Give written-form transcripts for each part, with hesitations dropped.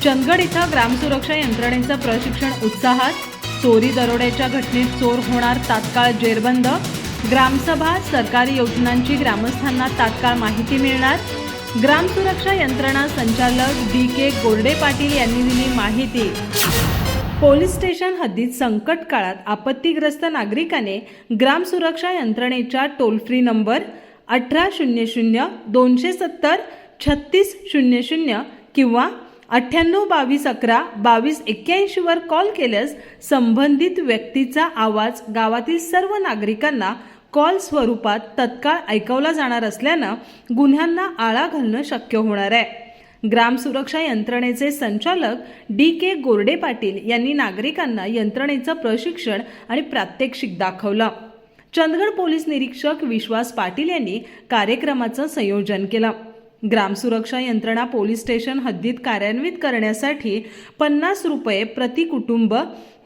चंदगड इथं ग्रामसुरक्षा यंत्रणेचं प्रशिक्षण उत्साहात. चोरी दरोड्याच्या घटनेत चोर होणार तात्काळ जेरबंद. ग्रामसभा, सरकारी योजनांची ग्रामस्थांना तात्काळ माहिती मिळणार. ग्रामसुरक्षा यंत्रणा संचालक DK गोरडे पाटील यांनी दिली माहिती. पोलीस स्टेशन हद्दीत संकट काळात आपत्तीग्रस्त नागरिकाने ग्रामसुरक्षा यंत्रणेच्या टोल फ्री नंबर 1800 270 3600 किंवा 98 22 11 22 81 वर कॉल केल्यास संबंधित व्यक्तीचा आवाज गावातील सर्व नागरिकांना कॉल स्वरूपात तत्काळ ऐकवला जाणार असल्यानं गुन्ह्यांना आळा घालणं शक्य होणार आहे. ग्रामसुरक्षा यंत्रणेचे संचालक DK गोरडे पाटील यांनी नागरिकांना यंत्रणेचं प्रशिक्षण आणि प्रात्यक्षिक दाखवलं. चंदगड पोलीस निरीक्षक विश्वास पाटील यांनी कार्यक्रमाचं संयोजन केलं. ग्रामसुरक्षा यंत्रणा पोलीस स्टेशन हद्दीत कार्यान्वित करण्यासाठी 50 रुपये प्रति कुटुंब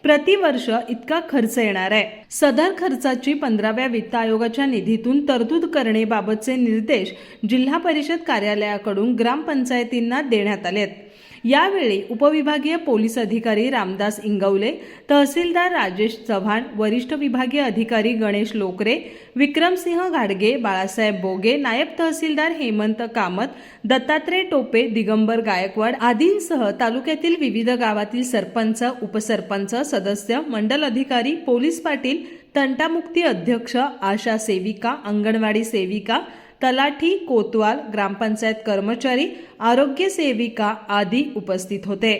प्रति वर्ष इतका खर्च येणार आहे. सदर खर्चाची 15व्या वित्त आयोगाच्या निधीतून तरतूद करण्याबाबतचे निर्देश जिल्हा परिषद कार्यालयाकडून ग्रामपंचायतींना देण्यात आलेत. यावेळी उपविभागीय पोलीस अधिकारी रामदास इंगवले, तहसीलदार राजेश चव्हाण, वरिष्ठ विभागीय अधिकारी गणेश लोकरे, विक्रमसिंह घाडगे, बाळासाहेब बोगे, नायब तहसीलदार हेमंत कामत, दत्तात्रय टोपे, दिगंबर गायकवाड आदींसह तालुक्यातील विविध गावातील सरपंच, उपसरपंच, सदस्य, मंडल अधिकारी, पोलीस पाटील, तंटामुक्ती अध्यक्ष, आशा सेविका, अंगणवाडी सेविका, तलाठी, कोतवाल, ग्रामपंचायत कर्मचारी, आरोग्य सेविका आदी उपस्थित होते.